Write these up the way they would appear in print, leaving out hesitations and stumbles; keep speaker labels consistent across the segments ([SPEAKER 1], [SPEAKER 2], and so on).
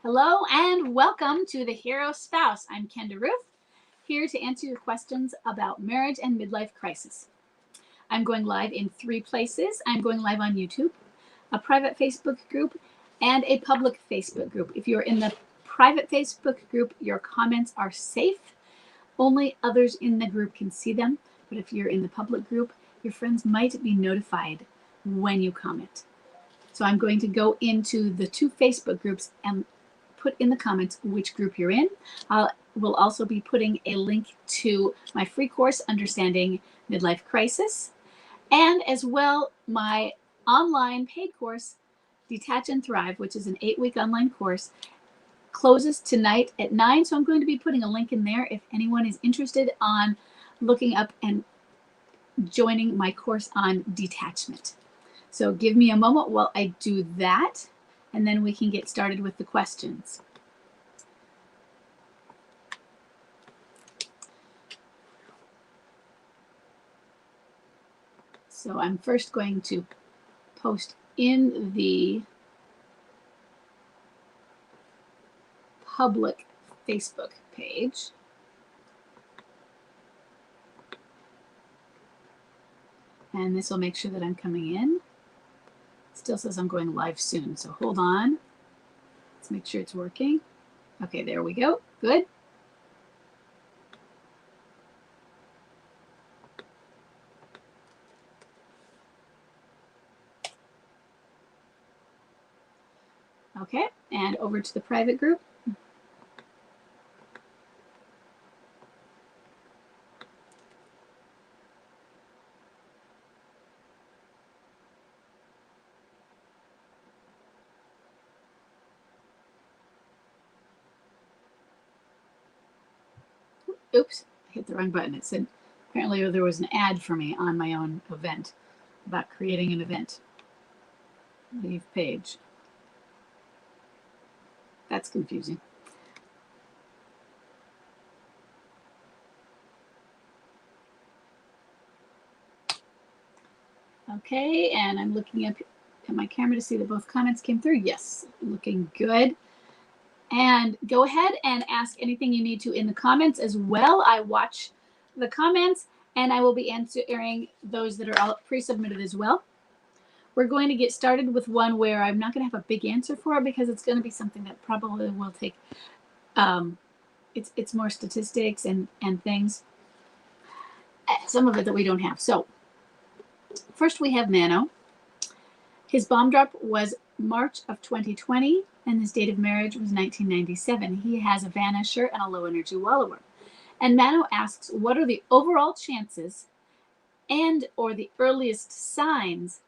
[SPEAKER 1] Hello and welcome to The Hero Spouse. I'm Kenda Ruth, here to answer your questions about marriage and midlife crisis. I'm going live in 3 places. I'm going live on YouTube, a private Facebook group, and a public Facebook group. If you're in the private Facebook group, your comments are safe. Only others in the group can see them. But if you're in the public group, your friends might be notified when you comment. So I'm going to go into the 2 Facebook groups and put in the comments which group you're in. We'll also be putting a link to my free course, Understanding Midlife Crisis, and as well my online paid course, Detach and Thrive, which is an 8-week online course, closes tonight at 9. So I'm going to be putting a link in there if anyone is interested on looking up and joining my course on detachment. So give me a moment while I do that, and then we can get started with the questions. So I'm first going to post in the public Facebook page. And this will make sure that I'm coming in. It still says I'm going live soon, so hold on. Let's make sure it's working. Okay, there we go. Good. Okay, and over to the private group. Oops, I hit the wrong button. It said apparently there was an ad for me on my own event about creating an event. Leave page. That's confusing. Okay, and I'm looking up at my camera to see that both comments came through. Yes, looking good. And go ahead and ask anything you need to in the comments as well. I watch the comments and I will be answering those that are pre-submitted as well. We're going to get started with one where I'm not going to have a big answer for it because it's going to be something that probably will take, it's more statistics and things, some of it that we don't have. So first we have Mano. His bomb drop was March of 2020 and his date of marriage was 1997. He has a vanisher and a low energy wallower. And Mano asks, what are the overall chances and or the earliest signs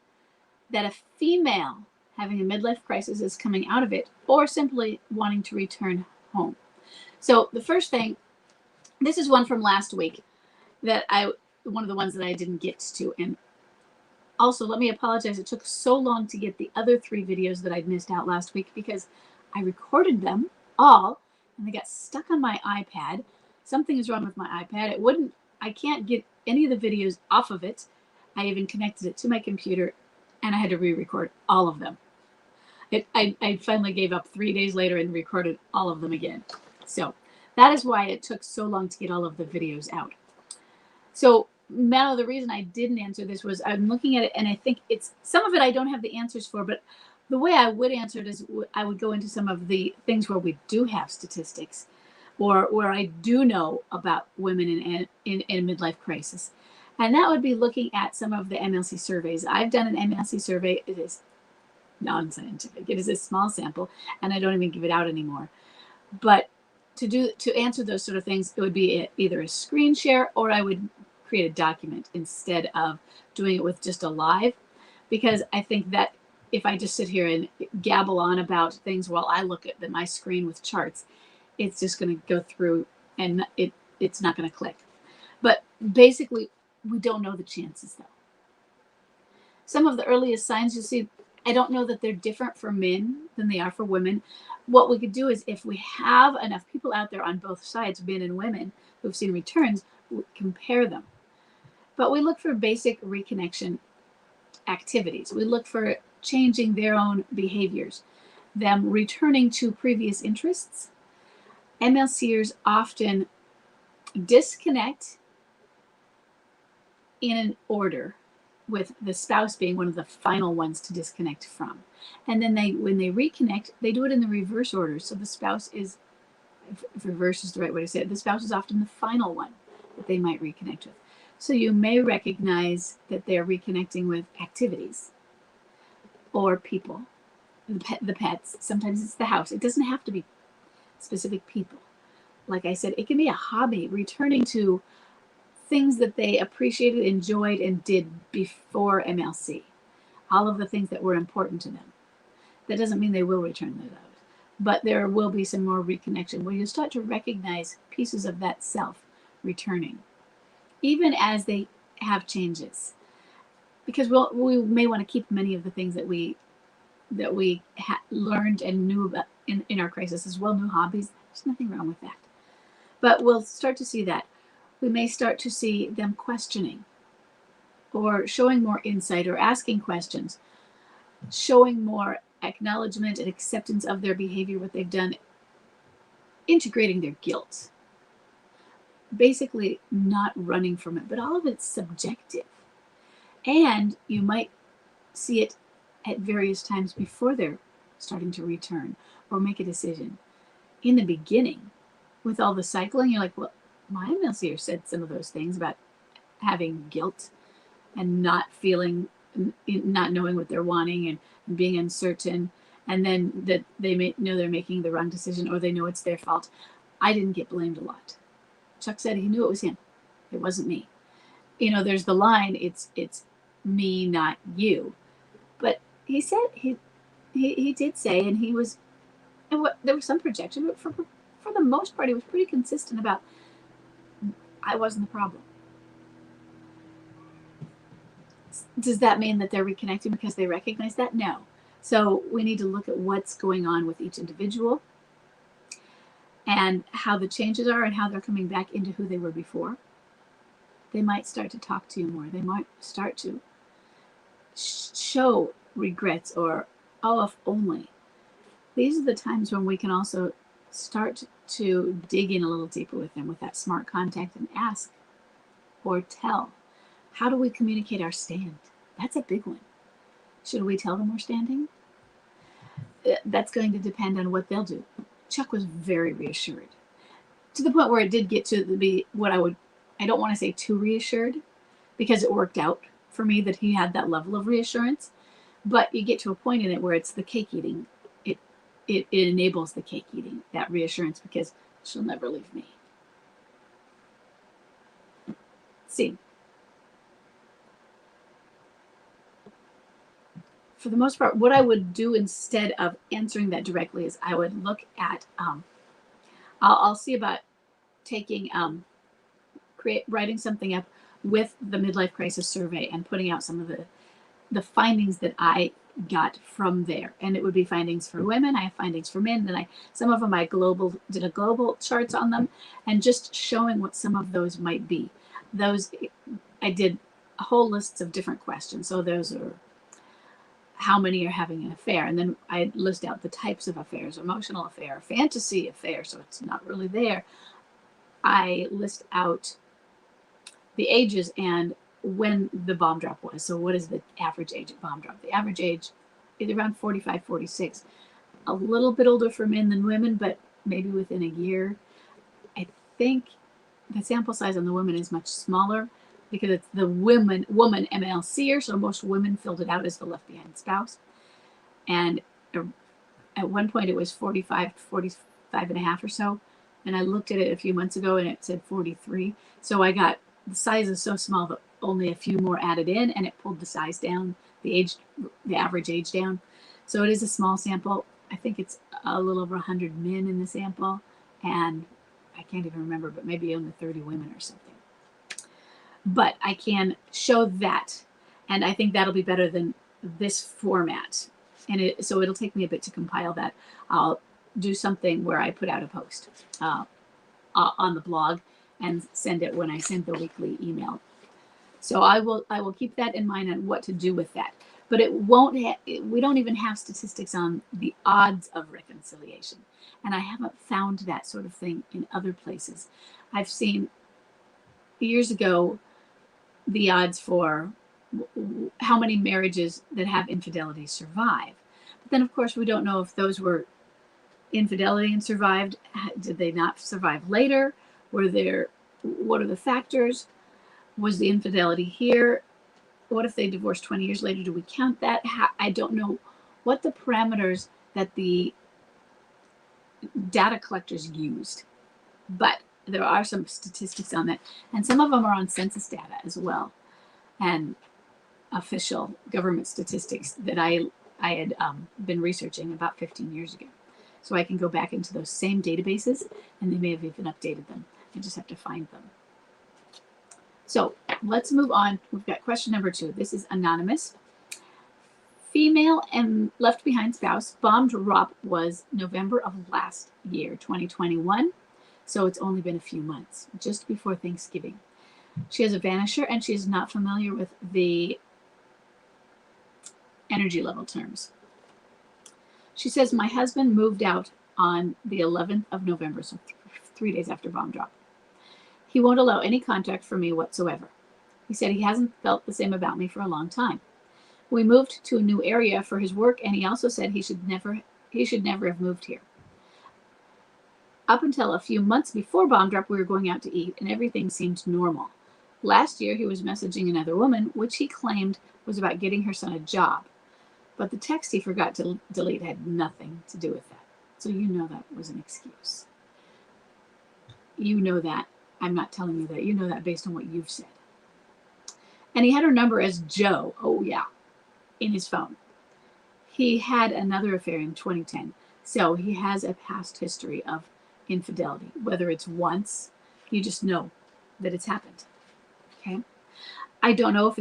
[SPEAKER 1] that a female having a midlife crisis is coming out of it or simply wanting to return home? So the first thing, this is one from last week that one of the ones that I didn't get to. And also, let me apologize. It took so long to get the other 3 videos that I'd missed out last week because I recorded them all and they got stuck on my iPad. Something is wrong with my iPad. I can't get any of the videos off of it. I even connected it to my computer and I had to re-record all of them. I finally gave up 3 days later and recorded all of them again. So that is why it took so long to get all of the videos out. So Mano, the reason I didn't answer this was I'm looking at it and I think it's some of it I don't have the answers for, but the way I would answer it is I would go into some of the things where we do have statistics or where I do know about women in midlife crisis. And that would be looking at some of the MLC surveys. I've done an MLC survey. It is non-scientific. It is a small sample and I don't even give it out anymore. But to answer those sort of things, it would be either a screen share or I would create a document instead of doing it with just a live, because I think that if I just sit here and gabble on about things while I look at my screen with charts, it's just going to go through and it's not going to click. But basically, we don't know the chances though. Some of the earliest signs you'll see, I don't know that they're different for men than they are for women. What we could do is if we have enough people out there on both sides, men and women, who've seen returns, compare them. But we look for basic reconnection activities. We look for changing their own behaviors. them returning to previous interests. MLCers often disconnect in an order, with the spouse being one of the final ones to disconnect from. And then when they reconnect, they do it in the reverse order. So the spouse is, if reverse is the right way to say it, the spouse is often the final one that they might reconnect with. So you may recognize that they're reconnecting with activities or people, the pets. Sometimes it's the house. It doesn't have to be specific people. Like I said, it can be a hobby, returning to things that they appreciated, enjoyed, and did before MLC. All of the things that were important to them. That doesn't mean they will return those, but there will be some more reconnection where you start to recognize pieces of that self returning, even as they have changes. Because we may want to keep many of the things that we learned and knew about in our crisis as well, new hobbies. There's nothing wrong with that. But we'll start to see that. We may start to see them questioning or showing more insight or asking questions, showing more acknowledgement and acceptance of their behavior, what they've done, integrating their guilt. Basically not running from it, but all of it's subjective. And you might see it at various times before they're starting to return or make a decision. In the beginning, with all the cycling, you're like, well, my MLCer said some of those things about having guilt and not feeling, not knowing what they're wanting and being uncertain. And then that they may know they're making the wrong decision or they know it's their fault. I didn't get blamed a lot. Chuck said he knew it was him. It wasn't me. You know, there's the line, it's me, not you. But he said, he did say, and he was, and there was some projection, but for the most part, he was pretty consistent about, I wasn't the problem. Does that mean that they're reconnecting because they recognize that? No. So we need to look at what's going on with each individual and how the changes are and how they're coming back into who they were before. They might start to talk to you more. They might start to show regrets or, oh, if only. These are the times when we can also start to dig in a little deeper with them with that smart contact and ask or tell. How do we communicate our stand? That's a big one. Should we tell them we're standing? That's going to depend on what they'll do. Chuck was very reassured, to the point where it did get to be what I don't want to say too reassured, because it worked out for me that he had that level of reassurance. But you get to a point in it where it's the cake eating. It enables the cake eating, that reassurance, because she'll never leave me. See, for the most part, what I would do instead of answering that directly is I would look at, I'll see about taking, writing something up with the midlife crisis survey and putting out some of the findings that I got from there. And it would be findings for women. I have findings for men. And some of them I did a global charts on them, and just showing what some of those might be. Those, I did a whole list of different questions. So those are how many are having an affair. And then I list out the types of affairs: emotional affair, fantasy affair. So it's not really there. I list out the ages and when the bomb drop was. So what is the average age of bomb drop? The average age is around 45, 46. A little bit older for men than women, but maybe within a year. I think the sample size on the women is much smaller because it's the woman MLCer, so most women filled it out as the left behind spouse. And at one point it was 45 to 45 and a half or so. And I looked at it a few months ago and it said 43. So I got, the size is so small that only a few more added in, and it pulled the size down, the average age down. So it is a small sample. I think it's a little over 100 men in the sample, and I can't even remember, but maybe only 30 women or something. But I can show that, and I think that'll be better than this format. And so it'll take me a bit to compile that. I'll do something where I put out a post on the blog and send it when I send the weekly email. So I will keep that in mind on what to do with that. but it won't we don't even have statistics on the odds of reconciliation. And I haven't found that sort of thing in other places. I've seen years ago the odds for how many marriages that have infidelity survive. But then, of course, we don't know if those were infidelity and survived. Did they not survive later? What are the factors? Was the infidelity here? What if they divorced 20 years later? Do we count that? I don't know what the parameters that the data collectors used, but there are some statistics on that, and some of them are on census data as well, and official government statistics that I had been researching about 15 years ago. So I can go back into those same databases, and they may have even updated them. I just have to find them. So let's move on. We've got question number 2. This is anonymous. Female and left behind spouse bomb drop was November of last year, 2021. So it's only been a few months, just before Thanksgiving. She has a vanisher, and she is not familiar with the energy level terms. She says, my husband moved out on the 11th of November, so 3 days after bomb drop. He won't allow any contact from me whatsoever. He said he hasn't felt the same about me for a long time. We moved to a new area for his work, and he also said he should never have moved here. Up until a few months before bomb drop, we were going out to eat, and everything seemed normal. Last year, he was messaging another woman, which he claimed was about getting her son a job. But the text he forgot to delete had nothing to do with that. So you know that was an excuse. You know that. I'm not telling you that. You know that based on what you've said. And he had her number as Joe. Oh, yeah. In his phone. He had another affair in 2010. So he has a past history of infidelity. Whether it's once, you just know that it's happened. Okay? I don't know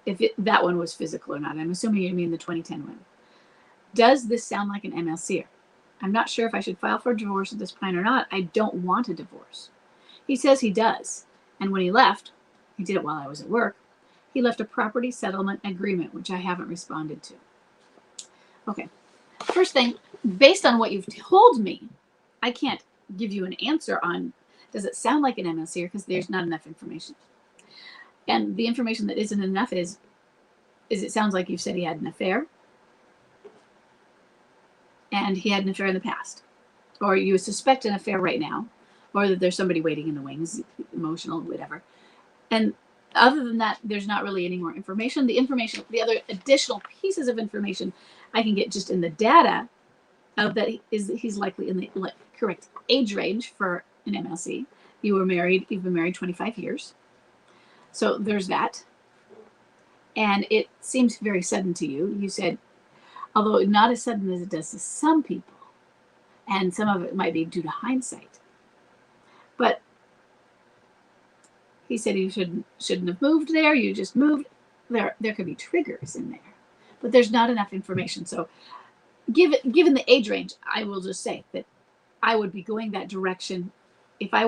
[SPEAKER 1] if that one was physical or not. I'm assuming you mean the 2010 one. Does this sound like an MLCer? I'm not sure if I should file for divorce at this point or not. I don't want a divorce. He says he does. And when he left, he did it while I was at work, he left a property settlement agreement, which I haven't responded to. Okay. First thing, based on what you've told me, I can't give you an answer on, does it sound like an MLCer, because there's not enough information. And the information that isn't enough is it sounds like you've said he had an affair. And he had an affair in the past. Or you suspect an affair right now. Or that there's somebody waiting in the wings, emotional, whatever. And other than that, there's not really any more information. The other additional pieces of information I can get just in the data of that he's likely in the correct age range for an MLC. You've been married 25 years. So there's that. And it seems very sudden to you. You said, although not as sudden as it does to some people. And some of it might be due to hindsight. But he said you shouldn't have moved there. You just moved. There could be triggers in there. But there's not enough information. So given the age range, I will just say that I would be going that direction if I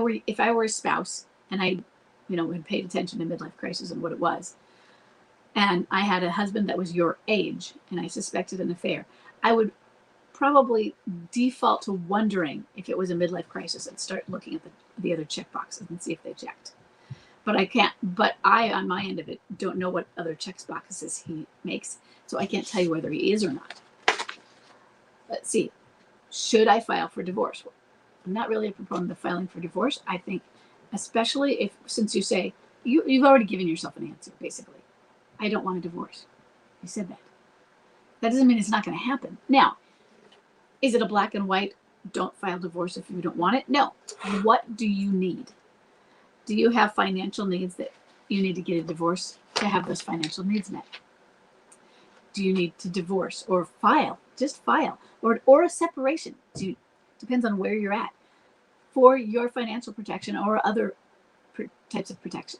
[SPEAKER 1] were a spouse and I had paid attention to midlife crisis and what it was, and I had a husband that was your age and I suspected an affair, I would probably default to wondering if it was a midlife crisis and start looking at the other check boxes and see if they checked. But I, on my end of it, don't know what other check boxes he makes, so I can't tell you whether he is or not. Let's see. Should I file for divorce? Well, I'm not really a proponent of filing for divorce. I think, especially since you say, you've already given yourself an answer, basically. I don't want a divorce. You said that. That doesn't mean it's not going to happen. Now, is it a black and white, don't file divorce if you don't want it? No. What do you need? Do you have financial needs that you need to get a divorce to have those financial needs met? Do you need to divorce or file? Just file. Or a separation. Depends on where you're at. For your financial protection or other types of protection.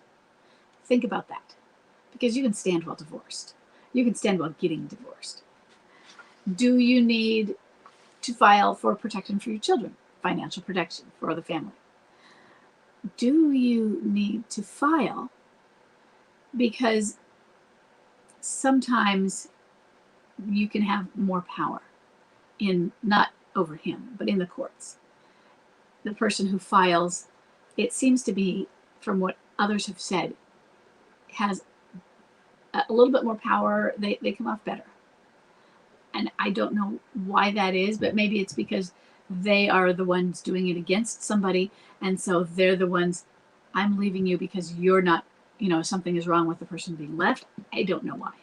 [SPEAKER 1] Think about that. Because you can stand while divorced. You can stand while getting divorced. Do you need to file for protection for your children? Financial protection for the family. Do you need to file because sometimes you can have more power in, not over him, but in the courts. The person who files, it seems to be, from what others have said, has a little bit more power. They come off better. And I don't know why that is, but maybe it's because they are the ones doing it against somebody. And so they're the ones, I'm leaving you because you're not, something is wrong with the person being left. I don't know why.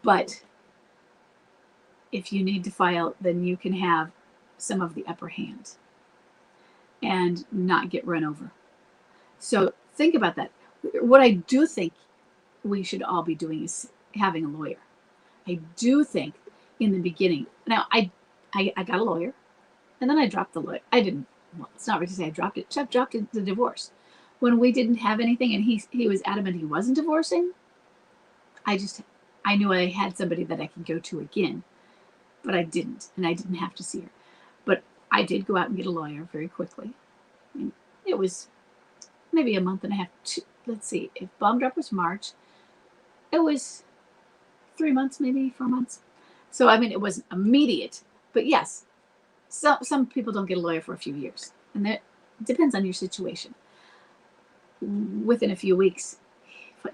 [SPEAKER 1] But if you need to file, then you can have some of the upper hand and not get run over. So think about that. What I do think we should all be doing is having a lawyer. I do think in the beginning, now I got a lawyer and then I dropped the lawyer. I didn't, well, it's not right to say I dropped it. Jeff dropped it, the divorce. When we didn't have anything and he was adamant he wasn't divorcing, I knew I had somebody that I could go to again, but I didn't, and I didn't have to see her. But I did go out and get a lawyer very quickly. I mean, it was maybe a month and a half. Let's see, if Bomb Drop was March, it was 3 months, maybe 4 months. So, I mean, it wasn't immediate, but yes, some people don't get a lawyer for a few years, and that depends on your situation. Within a few weeks,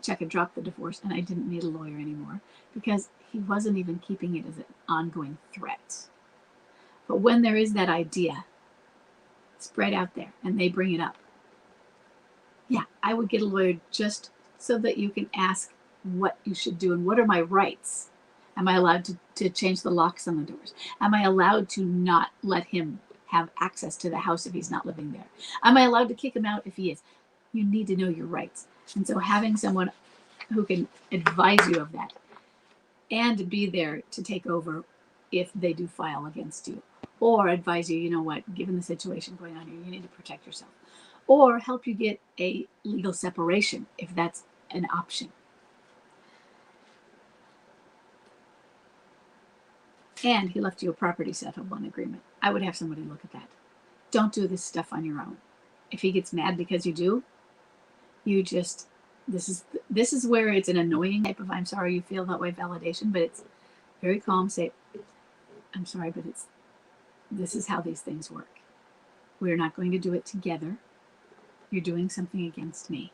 [SPEAKER 1] Chuck had dropped the divorce, and I didn't need a lawyer anymore because he wasn't even keeping it as an ongoing threat. But when there is that idea spread out there and they bring it up, yeah, I would get a lawyer just so that you can ask what you should do and what are my rights. Am I allowed to change the locks on the doors? Am I allowed to not let him have access to the house if he's not living there? Am I allowed to kick him out if he is? You need to know your rights. And so having someone who can advise you of that and be there to take over if they do file against you, or advise you, you know what, given the situation going on here, you need to protect yourself, or help you get a legal separation if that's an option. And he left you a property settlement agreement. I would have somebody look at that. Don't do this stuff on your own. If he gets mad because you do, you just, this is where it's an annoying type of I'm sorry you feel that way validation, but it's very calm. Say, I'm sorry, but this is how these things work. We're not going to do it together. You're doing something against me.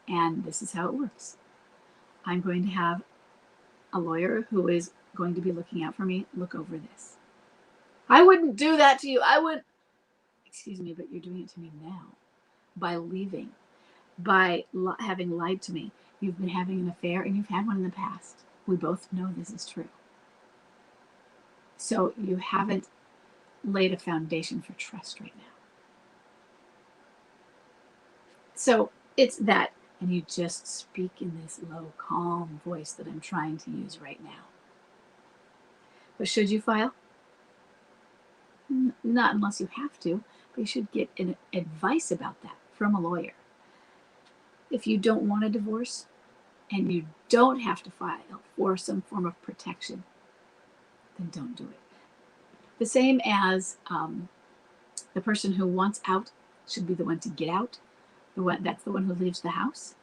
[SPEAKER 1] And this is how it works. I'm going to have a lawyer who is going to be looking out for me. Look over this. I wouldn't do that to you. I would, excuse me, but you're doing it to me now by leaving, by having lied to me. You've been having an affair and you've had one in the past. We both know this is true. So you haven't laid a foundation for trust right now. So it's that, and you just speak in this low, calm voice that I'm trying to use right now. But should you file? Not unless you have to, but you should get an advice about that from a lawyer. If you don't want a divorce and you don't have to file for some form of protection, then don't do it. The same as the person who wants out should be the one to get out. That's the one who leaves the house.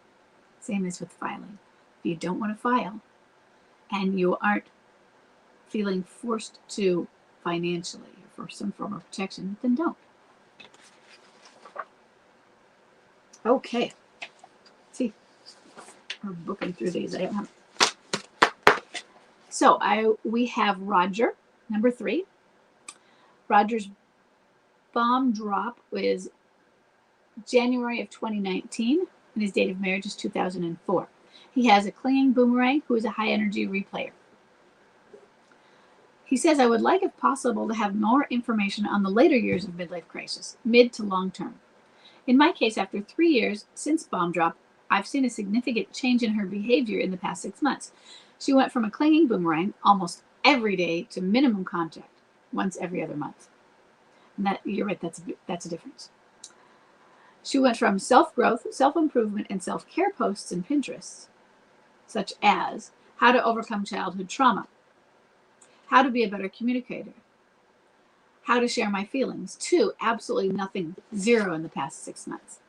[SPEAKER 1] Same as with filing. If you don't want to file and you aren't feeling forced to financially or for some form of protection, then don't. Okay. See, we're booking through these. So we have Roger, number 3. Roger's bomb drop was January of 2019, and his date of marriage is 2004. He has a clinging boomerang who is a high energy replayer. He says, I would like, if possible, to have more information on the later years of midlife crisis, mid to long term. In my case, after 3 years since bomb drop, I've seen a significant change in her behavior in the past 6 months. She went from a clinging boomerang almost every day to minimum contact once every other month. And that, you're right, that's a difference. She went from self-growth, self-improvement, and self-care posts in Pinterest, such as how to overcome childhood trauma, how to be a better communicator, how to share my feelings, to absolutely nothing, 0 in the past 6 months.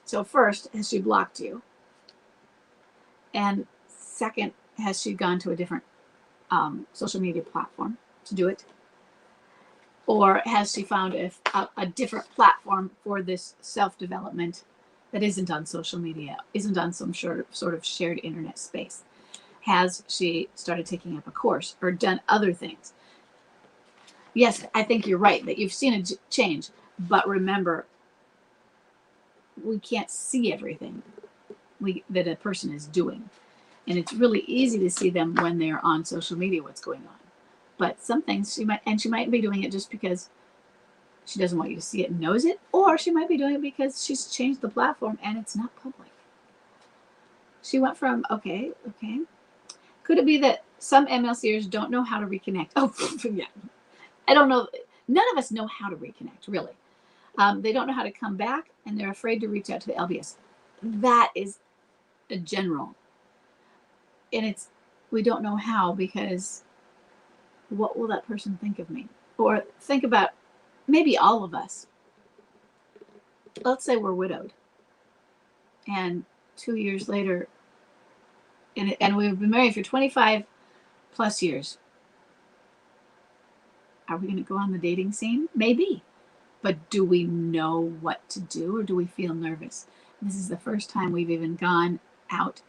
[SPEAKER 1] So first, has she blocked you? And Second, has she gone to a different social media platform to do it? Or has she found a different platform for this self-development that isn't on social media, isn't on some sort of shared internet space? Has she started taking up a course or done other things? Yes, I think you're right that you've seen a change, but remember, we can't see everything that a person is doing. And it's really easy to see them when they're on social media, what's going on. But some things she might be doing it just because she doesn't want you to see it and knows it, or she might be doing it because she's changed the platform and it's not public. She went from, okay. Could it be that some MLCers don't know how to reconnect? Oh, yeah. I don't know. None of us know how to reconnect, really. They don't know how to come back, and they're afraid to reach out to the LBS. That is a general. And we don't know how, because what will that person think of me? Or think about maybe all of us. Let's say we're widowed, and 2 years later, and we've been married for 25 plus years. Are we going to go on the dating scene? Maybe. But do we know what to do, or do we feel nervous? This is the first time we've even gone out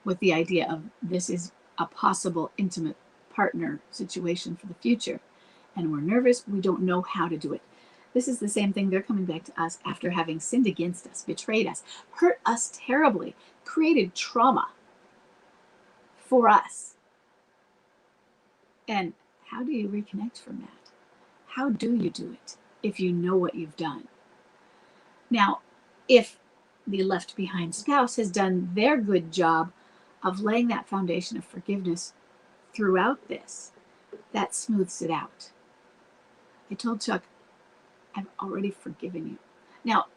[SPEAKER 1] with the idea of this is a possible intimate partner situation for the future. And we're nervous. We don't know how to do it. This is the same thing. They're coming back to us after having sinned against us, betrayed us, hurt us terribly, created trauma for us. And how do you reconnect from that? How do you do it if you know what you've done? Now, if the left behind spouse has done their good job of laying that foundation of forgiveness throughout this, that smooths it out. I told Chuck, I've already forgiven you. Now,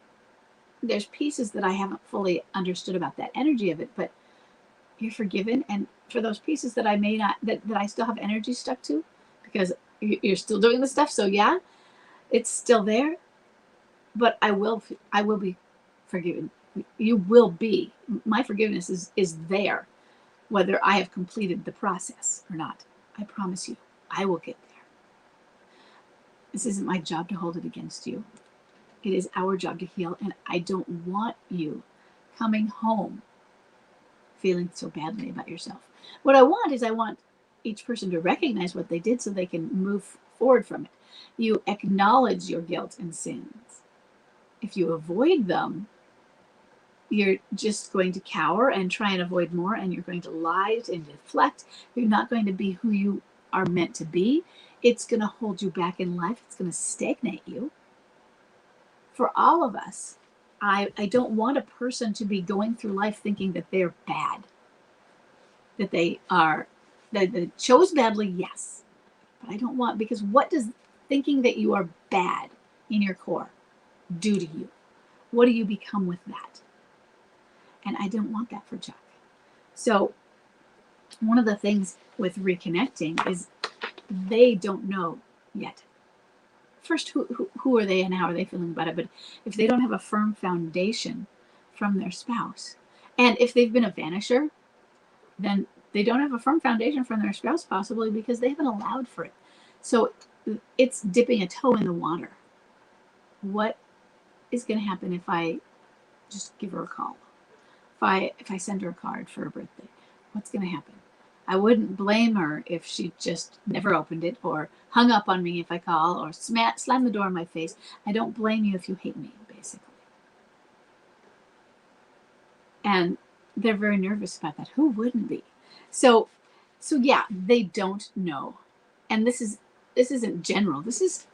[SPEAKER 1] there's pieces that I haven't fully understood about that energy of it, but you're forgiven. And for those pieces that I may not, that I still have energy stuck to, because you're still doing the stuff. So yeah, it's still there, but I will be forgiven. You will be. My forgiveness is there, whether I have completed the process or not. I promise you, I will get there. This isn't my job to hold it against you. It is our job to heal, and I don't want you coming home feeling so badly about yourself. What I want each person to recognize what they did so they can move forward from it. You acknowledge your guilt and sins. If you avoid them, you're just going to cower and try and avoid more, and you're going to lie and deflect. You're not going to be who you are meant to be. It's going to hold you back in life. It's going to stagnate you. For all of us, I don't want a person to be going through life thinking that they're bad, that they chose badly, yes. But I don't want, because what does thinking that you are bad in your core do to you? What do you become with that? And I don't want that for Chuck. So one of the things with reconnecting is they don't know yet. First, who are they and how are they feeling about it? But if they don't have a firm foundation from their spouse, and if they've been a vanisher, then they don't have a firm foundation from their spouse, possibly because they haven't allowed for it. So it's dipping a toe in the water. What is going to happen if I just give her a call? If I send her a card for her birthday, what's going to happen? I wouldn't blame her if she just never opened it or hung up on me if I call or slammed the door in my face. I don't blame you if you hate me, basically. And they're very nervous about that. Who wouldn't be? So yeah, they don't know. And this isn't general. This is,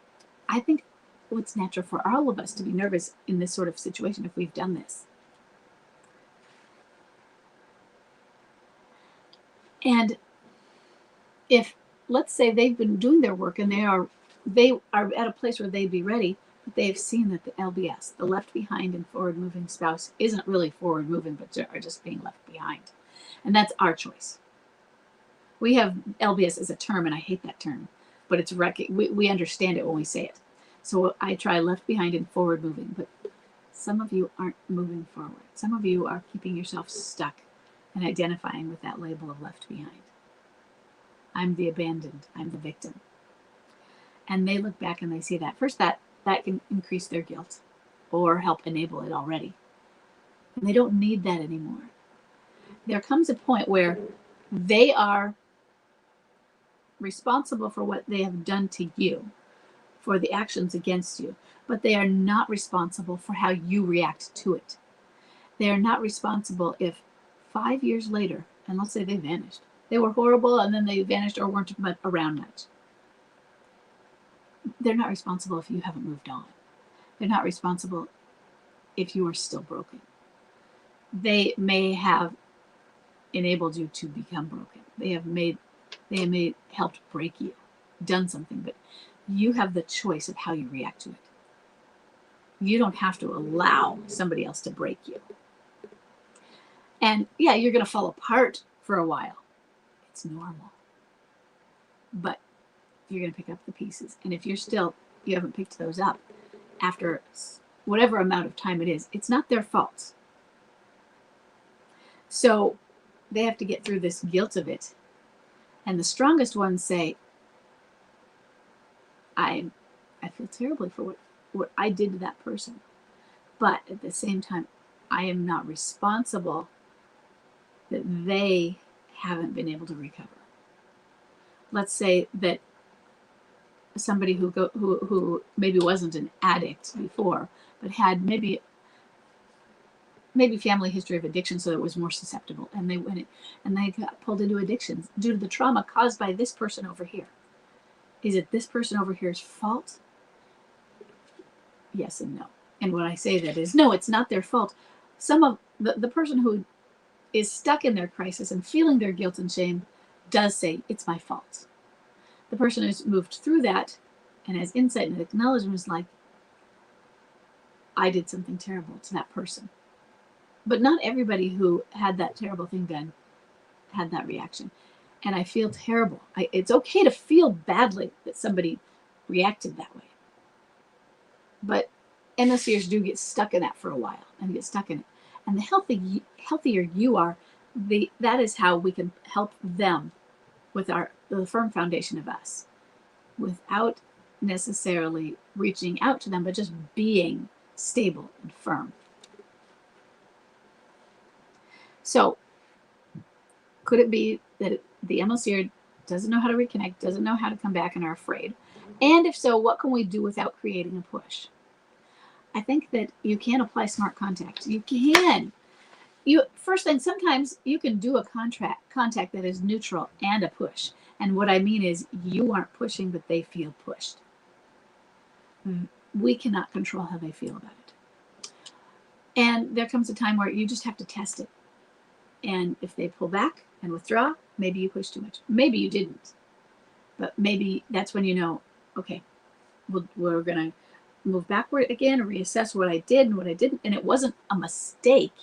[SPEAKER 1] I think, what's natural for all of us to be nervous in this sort of situation if we've done this. And if, let's say, they've been doing their work and they are at a place where they'd be ready, but they've seen that the LBS, the left behind and forward moving spouse, isn't really forward moving, but are just being left behind. And that's our choice. We have LBS as a term, and I hate that term, but it's we understand it when we say it. So I try left behind and forward moving, but some of you aren't moving forward. Some of you are keeping yourself stuck and identifying with that label of left behind. I'm the abandoned, I'm the victim. And they look back and they see that. First, that can increase their guilt or help enable it already. And they don't need that anymore. There comes a point where they are responsible for what they have done to you, for the actions against you, but they are not responsible for how you react to it. They are not responsible if 5 years later, and let's say they vanished, they were horrible and then they vanished or weren't around much. They're not responsible if you haven't moved on. They're not responsible if you are still broken. They may have enabled you to become broken. They have helped break you, done something, but you have the choice of how you react to it. You don't have to allow somebody else to break you. And yeah, you're going to fall apart for a while. It's normal. But you're going to pick up the pieces. And if you haven't picked those up after whatever amount of time it is, it's not their fault. So they have to get through this guilt of it. And the strongest ones say, I feel terribly for what I did to that person. But at the same time, I am not responsible that they haven't been able to recover. Let's say that somebody who maybe wasn't an addict before, but had maybe family history of addiction, so it was more susceptible, and they went in, and they got pulled into addictions due to the trauma caused by this person over here. Is it this person over here's fault? Yes and no. And when I say that is, no, it's not their fault. Some of the person who is stuck in their crisis and feeling their guilt and shame does say, it's my fault. The person who's moved through that and has insight and acknowledgement is like, I did something terrible to that person. But not everybody who had that terrible thing done had that reaction. And I feel terrible. It's okay to feel badly that somebody reacted that way. But MSCers do get stuck in that for a while and get stuck in it. And the healthier you are, that is how we can help them with the firm foundation of us, without necessarily reaching out to them, but just being stable and firm. So could it be that the MLCer doesn't know how to reconnect, doesn't know how to come back, and are afraid? And if so, what can we do without creating a push? I think that you can apply smart contact. You can. First thing, sometimes you can do a contact that is neutral and a push. And what I mean is you aren't pushing, but they feel pushed. We cannot control how they feel about it. And there comes a time where you just have to test it. And if they pull back and withdraw, maybe you pushed too much. Maybe you didn't. But maybe that's when you know, okay, we're going to move backward again, reassess what I did and what I didn't. And it wasn't a mistake.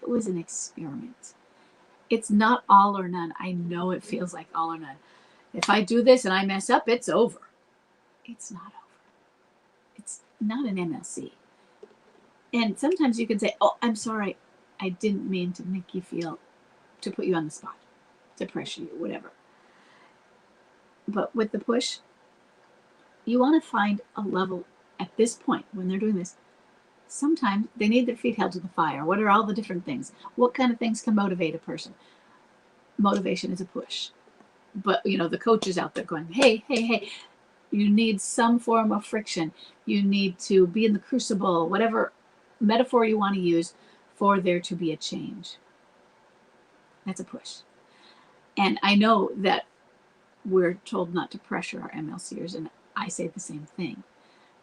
[SPEAKER 1] It was an experiment. It's not all or none. I know it feels like all or none. If I do this and I mess up, it's over. It's not over. It's not an MLC. And sometimes you can say, oh, I'm sorry. I didn't mean to make you feel, to put you on the spot, to pressure you, whatever. But with the push, you want to find a level at this point when they're doing this. Sometimes they need their feet held to the fire. What are all the different things? What kind of things can motivate a person? Motivation is a push. But, the coach is out there going, hey, you need some form of friction. You need to be in the crucible, whatever metaphor you want to use, for there to be a change. That's a push. And I know that we're told not to pressure our MLCers, and I say the same thing.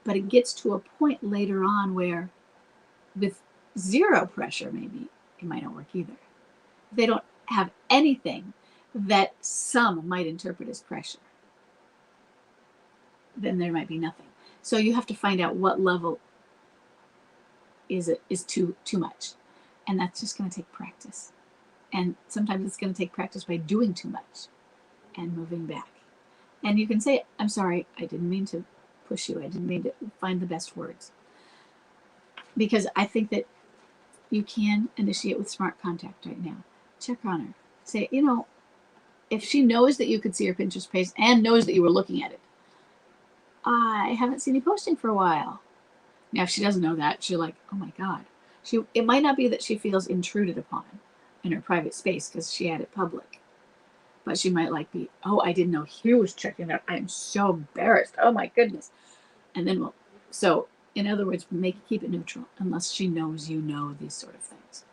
[SPEAKER 1] But it gets to a point later on where with zero pressure, maybe it might not work either. They don't have anything that some might interpret as pressure. Then there might be nothing. So you have to find out what level is too much. And that's just going to take practice. And sometimes it's going to take practice by doing too much and moving back. And you can say, I'm sorry, I didn't mean to push you. I didn't mean to find the best words. Because I think that you can initiate with smart contact right now. check on her. Say, you know, if she knows that you could see her Pinterest page and knows that you were looking at it, I haven't seen you posting for a while. Now, if she doesn't know that, she'll like, oh my God. It might not be that she feels intruded upon in her private space because she had it public. But she might like be, oh, I didn't know he was checking out. I am so embarrassed. Oh my goodness. And then so in other words, keep it neutral unless she knows you know these sort of things.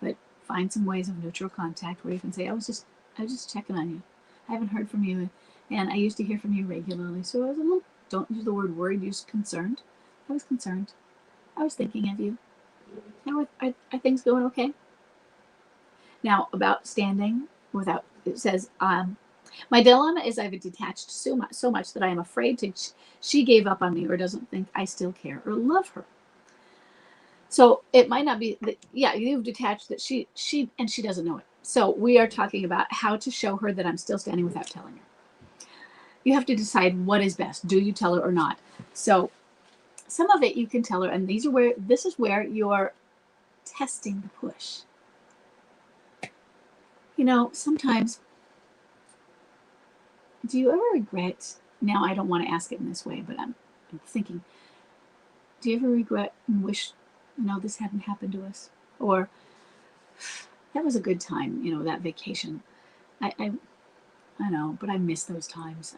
[SPEAKER 1] But find some ways of neutral contact where you can say, I was just checking on you. I haven't heard from you. And I used to hear from you regularly. So I was a little, don't use the word worried, use concerned. I was concerned. I was thinking of you. How are things going okay? Now, about standing without, it says, my dilemma is I've detached so much that I am afraid she gave up on me or doesn't think I still care or love her. So it might not be that, yeah, you've detached that she doesn't know it. So we are talking about how to show her that I'm still standing without telling her. You have to decide what is best. Do you tell her or not? So some of it you can tell her, and this is where you're testing the push. You know, sometimes, do you ever regret, now I don't want to ask it in this way, but I'm thinking, do you ever regret and wish, you know, this hadn't happened to us? Or that was a good time, you know, that vacation. I know, but I miss those times.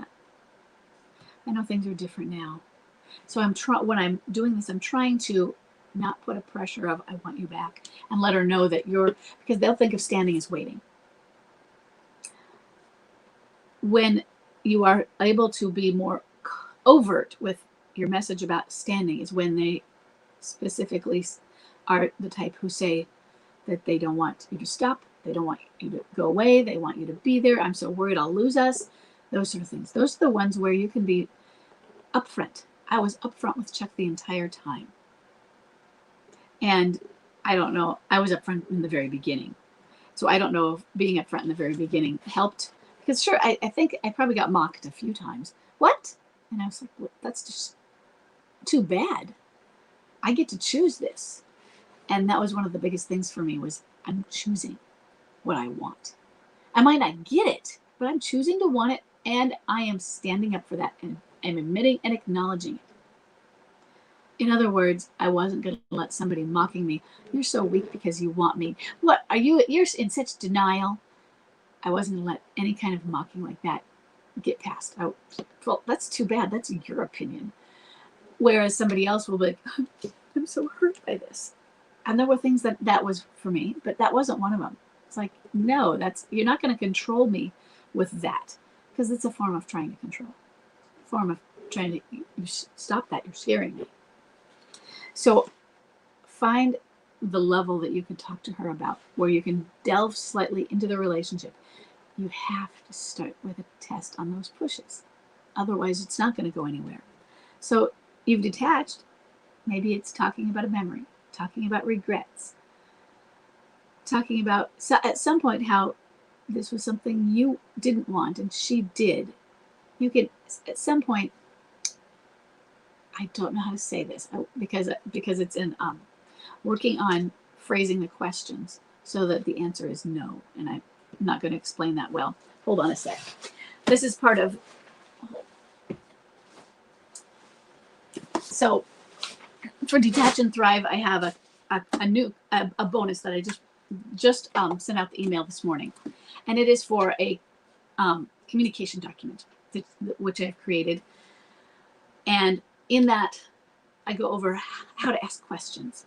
[SPEAKER 1] I know things are different now. So when I'm doing this, I'm trying to not put a pressure of, I want you back, and let her know that because they'll think of standing as waiting. When you are able to be more overt with your message about standing is when they specifically are the type who say that they don't want you to stop, they don't want you to go away, they want you to be there, I'm so worried I'll lose us, those sort of things. Those are the ones where you can be upfront. I was upfront with Chuck the entire time. And I don't know, I was upfront in the very beginning. So I don't know if being upfront in the very beginning helped. Because sure, I think I probably got mocked a few times. What? And I was like, well, that's just too bad. I get to choose this. And that was one of the biggest things for me was I'm choosing what I want. I might not get it, but I'm choosing to want it. And I am standing up for that and I'm admitting and acknowledging it. In other words, I wasn't going to let somebody mocking me, you're so weak because you want me. What are you? You're in such denial. I wasn't going to let any kind of mocking like that get past. Well, that's too bad. That's your opinion. Whereas somebody else will be like, I'm so hurt by this. And there were things that was for me, but that wasn't one of them. It's like, no, you're not going to control me with that because it's a form of trying to control, a form of trying to stop that. You're scaring me. So find the level that you can talk to her about where you can delve slightly into the relationship. You have to start with a test on those pushes. Otherwise, it's not going to go anywhere. So you've detached. Maybe it's talking about a memory, talking about regrets, talking about at some point how this was something you didn't want and she did. You can, at some point, I don't know how to say this because it's in working on phrasing the questions so that the answer is no. And I'm not going to explain that well. Hold on a sec. This is part of. So for Detach and Thrive, I have a new bonus that I just sent out the email this morning, and it is for a communication document which I've created, and in that I go over how to ask questions.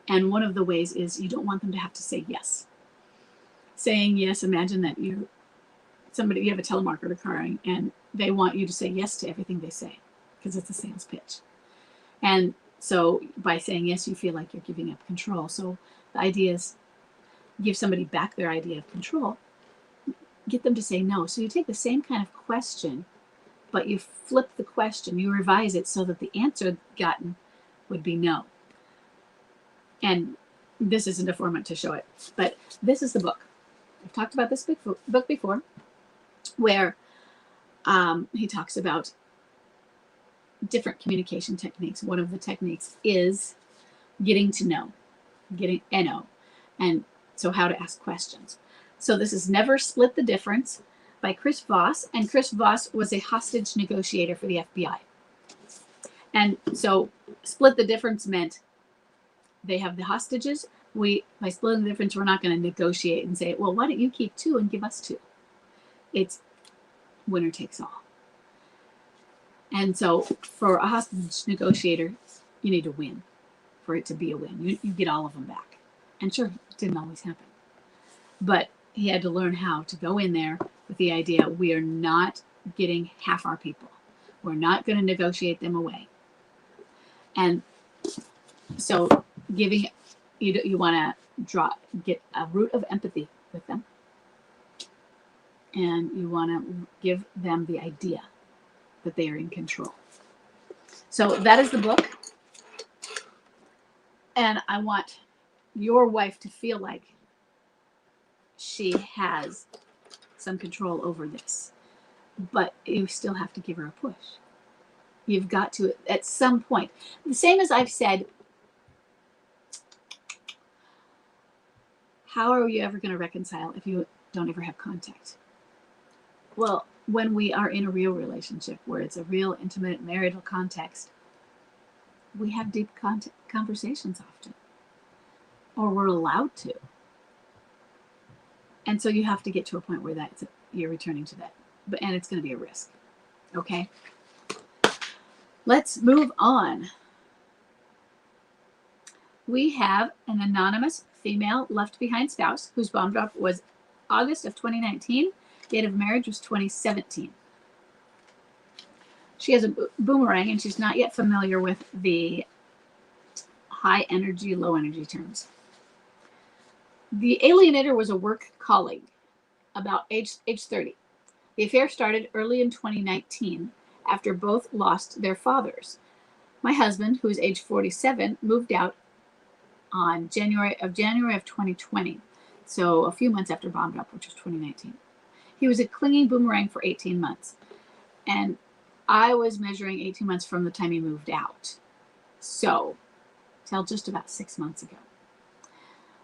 [SPEAKER 1] And one of the ways is you don't want them to have to say yes. Saying yes, imagine that you have a telemarketer calling and they want you to say yes to everything they say because it's a sales pitch. And so by saying yes, you feel like you're giving up control. So the idea is give somebody back their idea of control, get them to say no. So you take the same kind of question, but you flip the question, you revise it so that the answer gotten would be no. And this isn't a format to show it, but this is the book. I've talked about this book before, where he talks about different communication techniques. One of the techniques is getting to know, getting NO. And So how to ask questions. So this is Never Split the Difference by Chris Voss. And Chris Voss was a hostage negotiator for the FBI. And so split the difference meant they have the hostages. By splitting the difference, we're not going to negotiate and say, well, why don't you keep 2 and give us 2? It's winner takes all. And so for a hostage negotiator, you need to win for it to be a win. You get all of them back. And sure, it didn't always happen. But he had to learn how to go in there with the idea, we are not getting half our people. We're not going to negotiate them away. And so you want to get a root of empathy with them. And you want to give them the idea that they are in control. So that is the book. And I want your wife to feel like she has some control over this. But you still have to give her a push. You've got to, at some point. The same as I've said, how are you ever going to reconcile if you don't ever have contact? Well, when we are in a real relationship where it's a real intimate marital context, we have deep conversations often, or we're allowed to. And so you have to get to a point where you're returning to that, and it's going to be a risk. Okay, let's move on. We have an anonymous female left behind spouse whose bomb drop was August of 2019. Date of marriage was 2017. She has a boomerang, and she's not yet familiar with the high energy, low energy terms. The alienator was a work colleague about age 30. The affair started early in 2019 after both lost their fathers. My husband, who is age 47, moved out on January of 2020, so a few months after bomb drop, which was 2019. He was a clinging boomerang for 18 months, and I was measuring 18 months from the time he moved out, so till just about 6 months ago.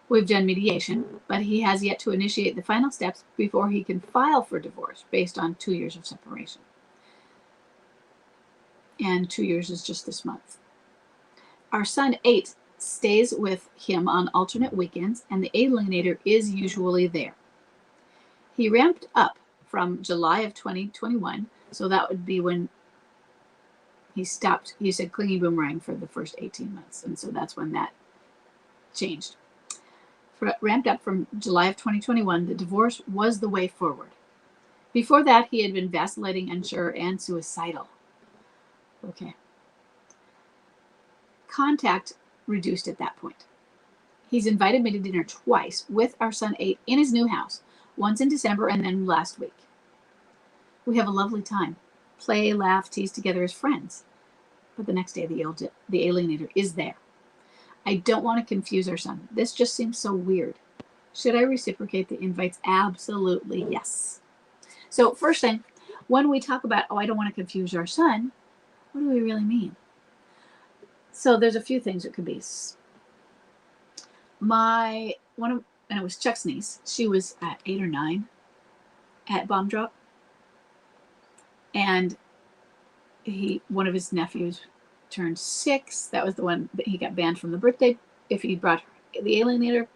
[SPEAKER 1] We've done mediation, but he has yet to initiate the final steps before he can file for divorce based on 2 years of separation. And 2 years is just this month. Our son 8 stays with him on alternate weekends, and the alienator is usually there. He ramped up from July of 2021, so that would be when he stopped. He said clinging boomerang for the first 18 months, and so that's when that changed. Ramped up from July of 2021, the divorce was the way forward. Before that, he had been vacillating, unsure, and suicidal. Okay. Contact reduced at that point. He's invited me to dinner twice with our son 8 in his new house, once in December and then last week. We have a lovely time. Play, laugh, tease together as friends. But the next day, the alienator is there. I don't want to confuse our son. This just seems so weird. Should I reciprocate the invites? Absolutely yes. So first thing, when we talk about, I don't want to confuse our son, what do we really mean? So there's a few things it could be. And it was Chuck's niece. She was at 8 or 9 at bomb drop. And one of his nephews turned 6. That was the one that he got banned from the birthday if he brought the alienator.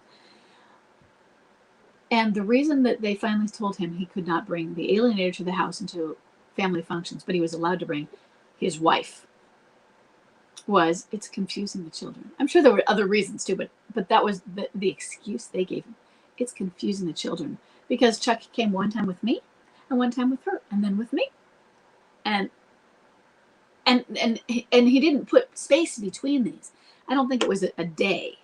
[SPEAKER 1] And the reason that they finally told him he could not bring the alienator to the house into family functions, but he was allowed to bring his wife, was it's confusing the children. I'm sure there were other reasons too, but that was the excuse they gave him. It's confusing the children because Chuck came one time with me and one time with her and then with me. And he didn't put space between these. I don't think it was a day,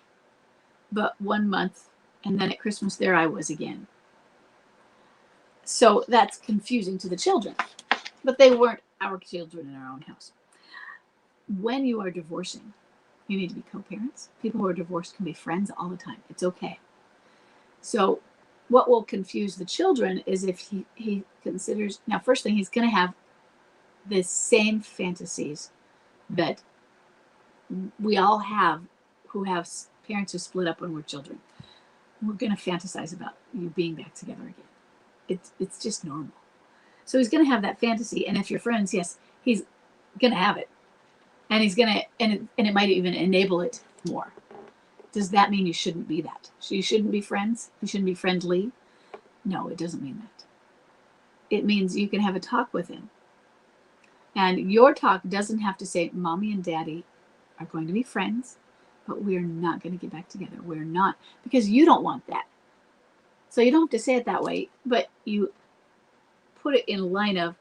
[SPEAKER 1] but 1 month, and then at Christmas there I was again. So that's confusing to the children, but they weren't our children in our own house. When you are divorcing, you need to be co-parents. People who are divorced can be friends all the time. It's okay. So what will confuse the children is if he considers, now first thing, he's going to have the same fantasies that we all have who have parents who split up when we're children. we're going to fantasize about you being back together again. It's just normal. So he's going to have that fantasy. And if you're friends, yes, he's going to have it. And he's going to, and it might even enable it more. Does that mean you shouldn't be that? You shouldn't be friends? You shouldn't be friendly? No, it doesn't mean that. It means you can have a talk with him. And your talk doesn't have to say, Mommy and Daddy are going to be friends, but we're not going to get back together. We're not, because you don't want that. So you don't have to say it that way, but you put it in line of,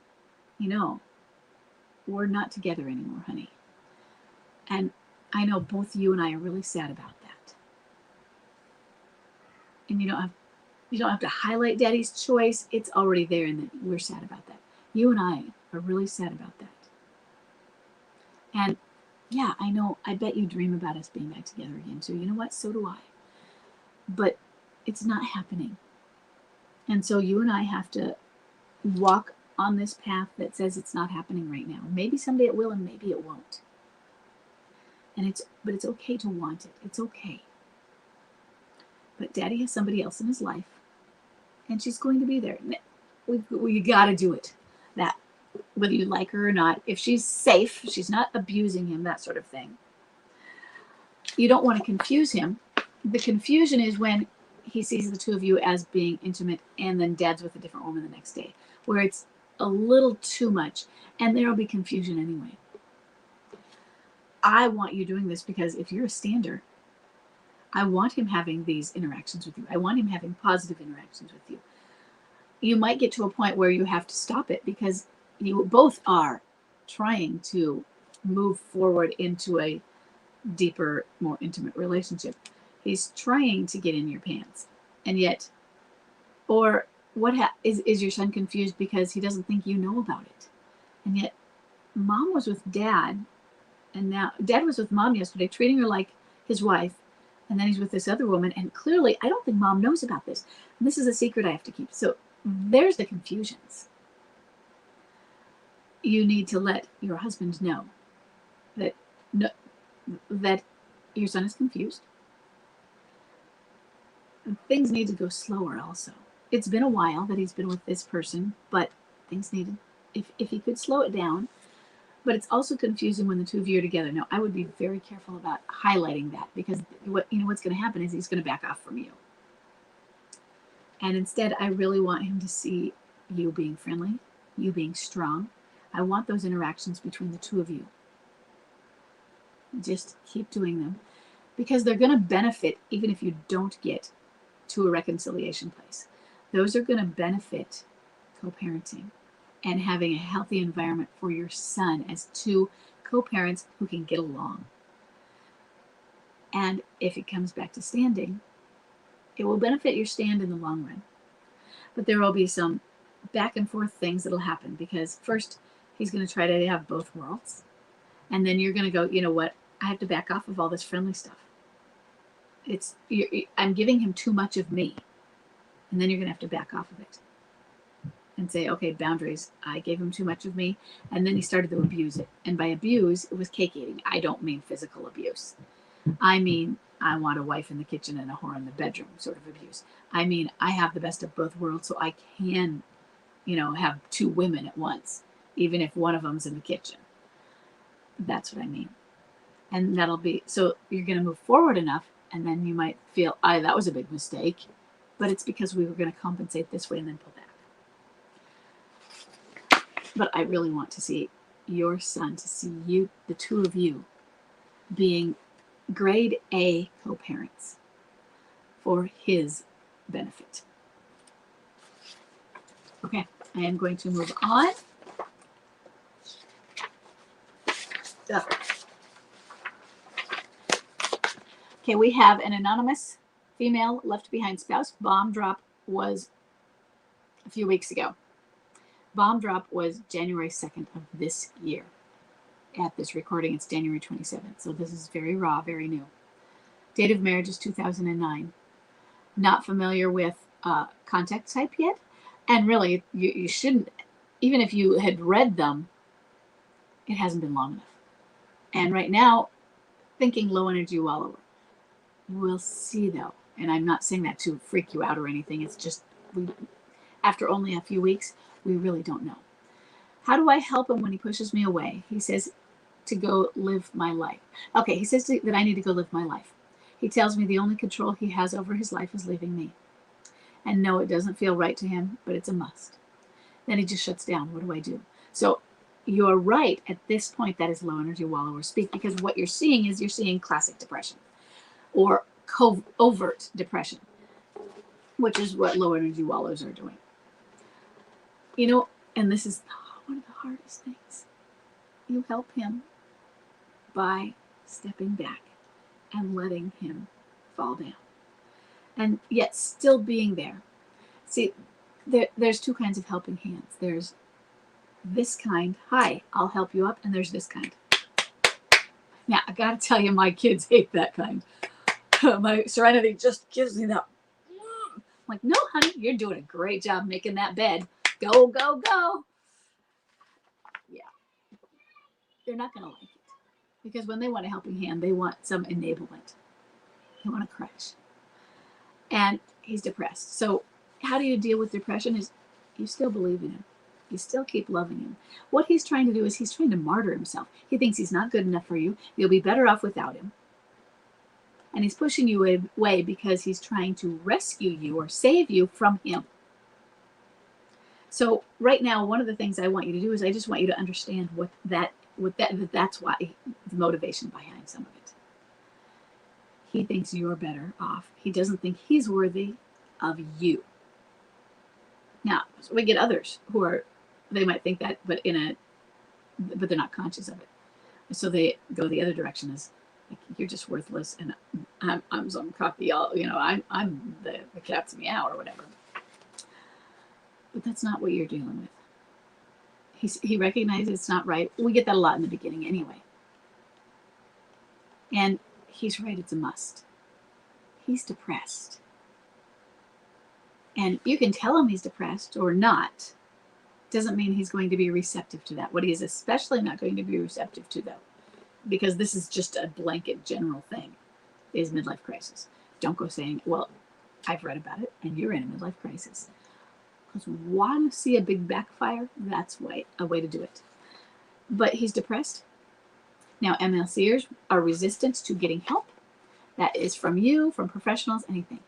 [SPEAKER 1] we're not together anymore, honey. And I know both you and I are really sad about that. And you don't have to highlight Daddy's choice. It's already there, and we're sad about that. You and I are really sad about that. And yeah, I know, I bet you dream about us being back together again. So you know what? So do I. But it's not happening. And so you and I have to walk on this path that says it's not happening right now. Maybe someday it will, and maybe it won't. But it's okay to want it. It's okay. But Daddy has somebody else in his life, and she's going to be there. We got to do it. That, whether you like her or not, if she's safe, she's not abusing him, that sort of thing. You don't want to confuse him. The confusion is when he sees the two of you as being intimate, and then Dad's with a different woman the next day, where it's a little too much, and there will be confusion anyway. I want you doing this because if you're a stander, I want him having these interactions with you. I want him having positive interactions with you. You might get to a point where you have to stop it because you both are trying to move forward into a deeper, more intimate relationship. He's trying to get in your pants. And yet, or is your son confused because he doesn't think you know about it? And yet, Mom was with Dad, and now Dad was with Mom yesterday, treating her like his wife, and then he's with this other woman, and clearly, I don't think Mom knows about this. And this is a secret I have to keep. So there's the confusions. You need to let your husband know that your son is confused. And things need to go slower also. It's been a while that he's been with this person, but things needed, if he could slow it down. But it's also confusing when the two of you are together. Now, I would be very careful about highlighting that, because what's going to happen is he's going to back off from you. And instead, I really want him to see you being friendly, you being strong. I want those interactions between the two of you. Just keep doing them, because they're going to benefit even if you don't get to a reconciliation place. Those are going to benefit co-parenting and having a healthy environment for your son as two co-parents who can get along. And if it comes back to standing, it will benefit your stand in the long run. But there will be some back and forth things that'll happen, because first he's going to try to have both worlds. And then you're going to go, you know what? I have to back off of all this friendly stuff. I'm giving him too much of me. And then you're going to have to back off of it and say, okay, boundaries. I gave him too much of me. And then he started to abuse it. And by abuse, it was cake eating. I don't mean physical abuse. I mean, I want a wife in the kitchen and a whore in the bedroom sort of abuse. I mean, I have the best of both worlds, so I can, have two women at once, even if one of them's in the kitchen. That's what I mean. And that'll be, so you're going to move forward enough, and then you might feel, that was a big mistake, but it's because we were going to compensate this way and then pull back. But I really want to see your son, to see you, the two of you, being grade A co-parents for his benefit. Okay, I am going to move on. Okay, we have an anonymous female left behind spouse. Bomb drop was a few weeks ago. Bomb drop was January 2nd of this year. At this recording, it's January 27th. So this is very raw, very new. Date of marriage is 2009. Not familiar with contact type yet. And really, you shouldn't, even if you had read them, it hasn't been long enough. And right now, thinking low energy all over. We'll see though. And I'm not saying that to freak you out or anything. It's just, after only a few weeks, we really don't know. How do I help him when he pushes me away? He says to go live my life. Okay, he says that I need to go live my life. He tells me the only control he has over his life is leaving me. And no, it doesn't feel right to him, but it's a must. Then he just shuts down. What do I do? So you're right. At this point, that is low energy wallower speak, because what you're seeing is you're seeing classic depression or overt depression, which is what low energy wallows are doing. You know, and this is one of the hardest things. You help him by stepping back and letting him fall down, and yet still being there. See, there's two kinds of helping hands. There's this kind, hi, I'll help you up, and there's this kind. Now, I gotta tell you, my kids hate that kind. My Serenity just gives me that. I'm like, no, honey, you're doing a great job making that bed. Go, go, go. Yeah, they're not gonna like it, because when they want a helping hand, they want some enablement. They want a crutch. And he's depressed. So how do you deal with depression? Is you still believe in him. You still keep loving him. What he's trying to do is he's trying to martyr himself. He thinks he's not good enough for you. You'll be better off without him. And he's pushing you away because he's trying to rescue you or save you from him. So right now, one of the things I want you to do is I just want you to understand that's why the motivation behind some of it. He thinks you're better off. He doesn't think he's worthy of you. Now, we get others who they might think that, but they're not conscious of it. So they go the other direction, is like, you're just worthless, and I'm some cocky, I'm the cat's meow or whatever. But that's not what you're dealing with. He recognizes it's not right. We get that a lot in the beginning anyway. And he's right, it's a must. He's depressed. And you can tell him he's depressed or not. Doesn't mean he's going to be receptive to that. What he is especially not going to be receptive to, though, because this is just a blanket general thing, is midlife crisis. Don't go saying, well, I've read about it and you're in a midlife crisis. Because want to see a big backfire? That's a way to do it. But he's depressed. Now, MLCers are resistant to getting help. That is from you, from professionals, anything.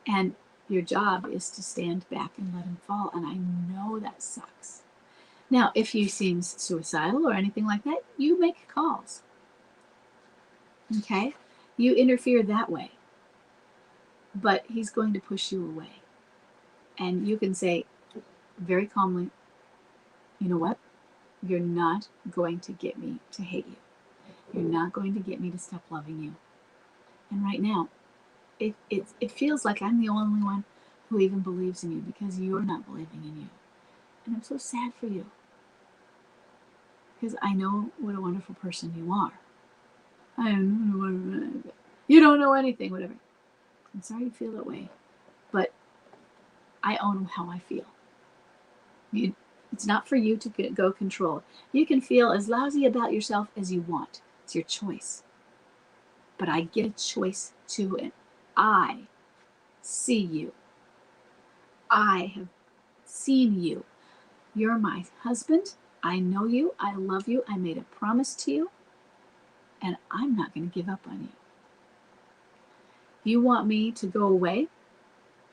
[SPEAKER 1] And your job is to stand back and let him fall. And I know that sucks. Now, if he seems suicidal or anything like that, you make calls. Okay? You interfere that way. But he's going to push you away. And you can say very calmly, you know what? You're not going to get me to hate you. You're not going to get me to stop loving you. And right now, it feels like I'm the only one who even believes in you, because you're not believing in you. And I'm so sad for you, because I know what a wonderful person you are. You don't know anything, whatever. I'm sorry you feel that way, but I own how I feel. It's not for you to go control. You can feel as lousy about yourself as you want. It's your choice. But I get a choice too, and I see you. I have seen you. You're my husband. I know you. I love you. I made a promise to you, and I'm not going to give up on you. You want me to go away?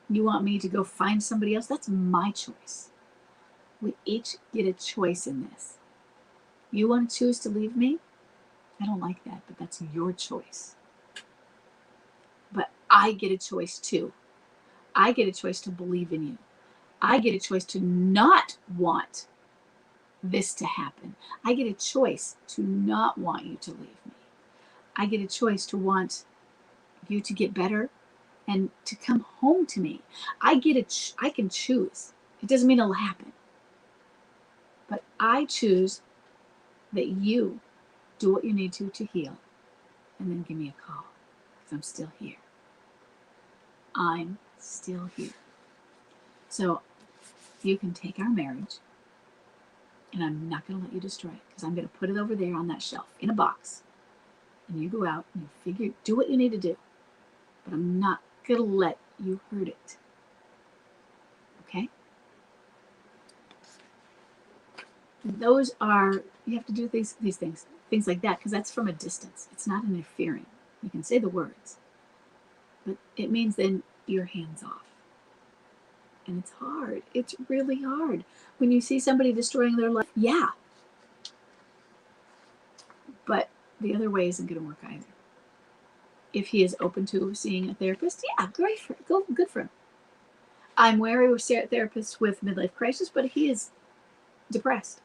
[SPEAKER 1] You want me to go find somebody else? That's my choice. We each get a choice in this. You want to choose to leave me? I don't like that, but that's your choice. But I get a choice too. I get a choice to believe in you. I get a choice to not want this to happen. I get a choice to not want you to leave me. I get a choice to want you to get better and to come home to me. I can choose. It doesn't mean it'll happen. But I choose that you do what you need to heal, and then give me a call, because I'm still here. I'm still here. So you can take our marriage, and I'm not going to let you destroy it, because I'm going to put it over there on that shelf in a box, and you go out and you do what you need to do. but I'm not going to let you hurt it. Okay? Those are, you have to do these things like that, because that's from a distance. It's not interfering. You can say the words, but it means then you're hands off. And it's hard. It's really hard. When you see somebody destroying their life, yeah. But the other way isn't going to work either. If he is open to seeing a therapist, yeah, great for good for him. I'm wary of therapists with midlife crisis, but he is depressed.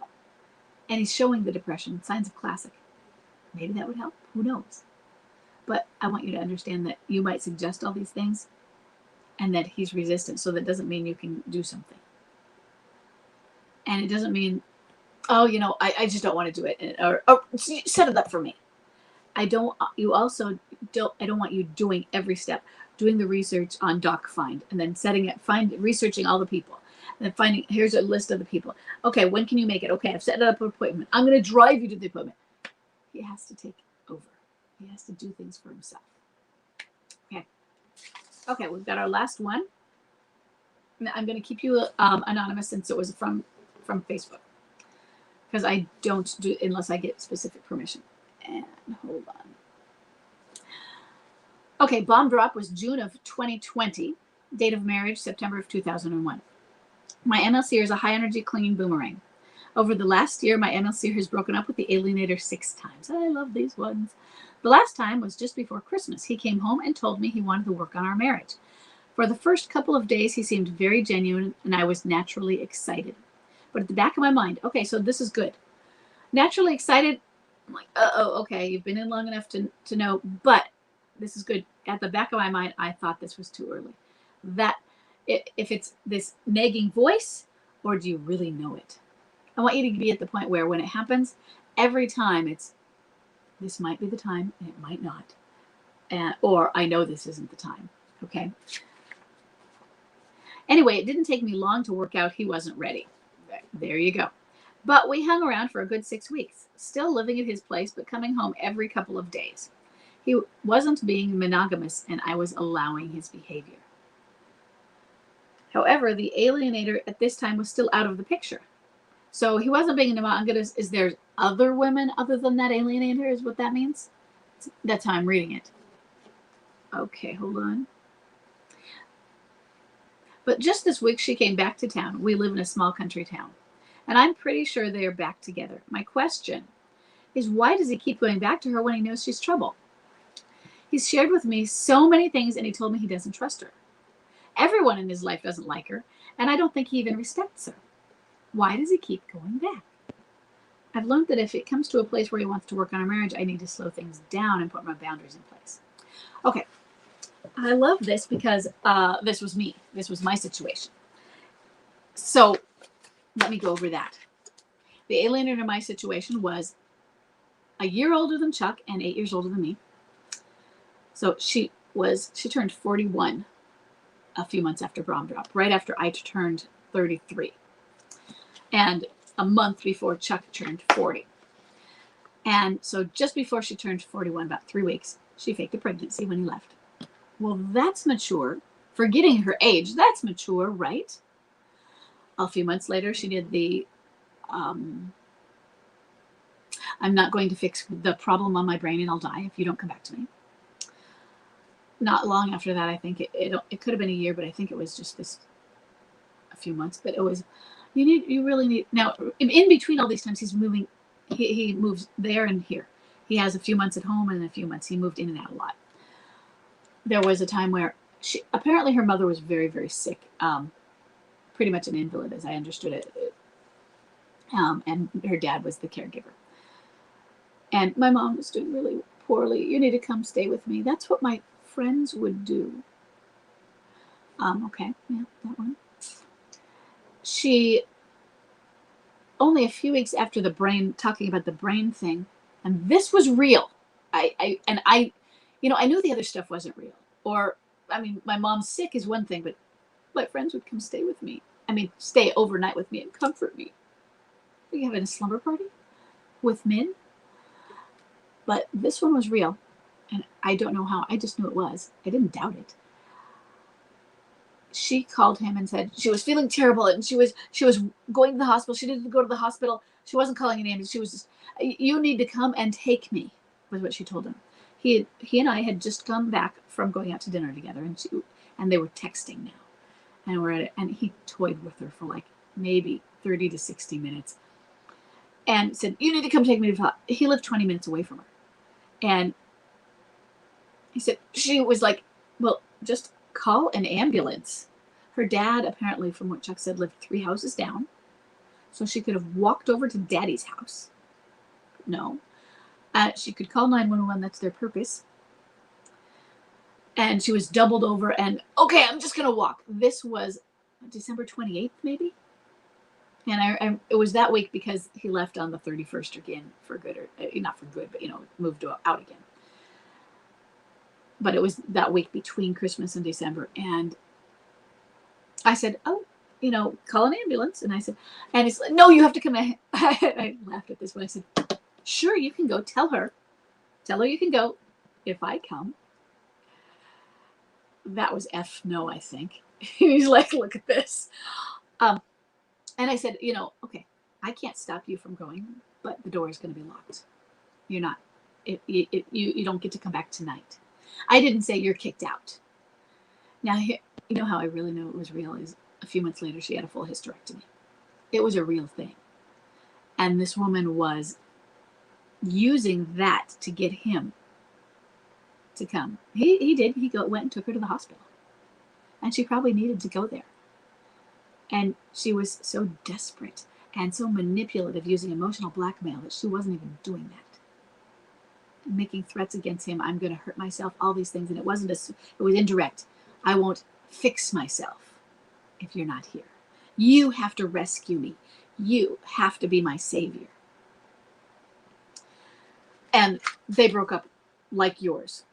[SPEAKER 1] And he's showing the depression, signs of classic. Maybe that would help. Who knows? But I want you to understand that you might suggest all these things and that he's resistant. So that doesn't mean you can do something. And it doesn't mean, oh, I just don't want to do it. Or set it up for me. I don't want you doing every step, doing the research on DocFind and then researching all the people. And then here's a list of the people. Okay, when can you make it? Okay, I've set up an appointment. I'm going to drive you to the appointment. He has to take over. He has to do things for himself. Okay, we've got our last one. I'm going to keep you anonymous since it was from Facebook, because I don't do unless I get specific permission. And hold on. Okay, bomb drop was June of 2020. Date of marriage, September of 2001. My MLC is a high energy clinging boomerang. Over the last year, my MLC has broken up with the alienator 6 times. I love these ones. The last time was just before Christmas. He came home and told me he wanted to work on our marriage. For the first couple of days, he seemed very genuine, and I was naturally excited. But at the back of my mind, okay, so this is good. Naturally excited, I'm like, okay, you've been in long enough to know, but this is good. At the back of my mind, I thought this was too early. That if it's this nagging voice, or do you really know it? I want you to be at the point where when it happens, every time this might be the time and it might not. Or I know this isn't the time. Okay. Anyway, it didn't take me long to work out he wasn't ready. There you go. But we hung around for a good 6 weeks, still living at his place, but coming home every couple of days. He wasn't being monogamous, and I was allowing his behavior. However, the alienator at this time was still out of the picture. So he wasn't being monogamous. Is there other women other than that alienator is what that means? That's how I'm reading it. Okay, hold on. But just this week, she came back to town. We live in a small country town. And I'm pretty sure they are back together. My question is, why does he keep going back to her when he knows she's trouble? He's shared with me so many things, and he told me he doesn't trust her. Everyone in his life doesn't like her, and I don't think he even respects her. Why does he keep going back? I've learned that if it comes to a place where he wants to work on our marriage, I need to slow things down and put my boundaries in place. Okay. I love this because this was me. This was my situation. So let me go over that. The alienator in my situation was a year older than Chuck and 8 years older than me. So she turned 41 a few months after bomb drop, right after I turned 33. And a month before Chuck turned 40. And so just before she turned 41, about 3 weeks, she faked a pregnancy when he left. Well, that's mature. Forgetting her age, that's mature, right? A few months later, she did the, I'm not going to fix the problem on my brain and I'll die if you don't come back to me. Not long after that, I think it could have been a year, but I think it was just a few months. But it was, you really need, now, in between all these times, he's moving, he moves there and here. He has a few months at home and a few months, he moved in and out a lot. There was a time where apparently her mother was very, very sick, pretty much an invalid as I understood it. And her dad was the caregiver. And my mom was doing really poorly. You need to come stay with me. That's what my friends would do. Okay, yeah, that one. She, only a few weeks after talking about the brain thing, and this was real. I knew the other stuff wasn't real. Or, my mom's sick is one thing, but my friends would come stay with me. Stay overnight with me and comfort me. Are you having a slumber party with men? But this one was real. and I don't know how, I just knew it was. I didn't doubt it. She called him and said she was feeling terrible and she was going to the hospital. She needed to go to the hospital. She wasn't calling an ambulance. She was just, you need to come and take me, was what she told him. He and I had just come back from going out to dinner together, and they were texting now, and we're at it, and he toyed with her for like maybe 30 to 60 minutes, and said, you need to come take me to the hospital. He lived 20 minutes away from her, and he said, she was like, well, just call an ambulance. Her dad, apparently, from what Chuck said, lived 3 houses down. So she could have walked over to Daddy's house. No. She could call 911. That's their purpose. And she was doubled over and, okay, I'm just going to walk. This was December 28th, maybe? And it was that week because he left on the 31st again for good. Or not for good, but, moved out again. But it was that week between Christmas and December. And I said, oh, call an ambulance. And I said, and he's like, no, you have to come in. I laughed at this when I said, sure, you can go. Tell her you can go if I come. That was F no, I think. He's like, look at this. And I said, okay, I can't stop you from going, but the door is going to be locked. You're not, you don't get to come back tonight. I didn't say you're kicked out. Now, here, how I really know it was real is a few months later, she had a full hysterectomy. It was a real thing. And this woman was using that to get him to come. He did. He went and took her to the hospital. And she probably needed to go there. And she was so desperate and so manipulative, using emotional blackmail, that she wasn't even doing that. Making threats against him, I'm going to hurt myself, all these things. And it was indirect. I won't fix myself if you're not here. You have to rescue me. You have to be my savior. And they broke up like yours.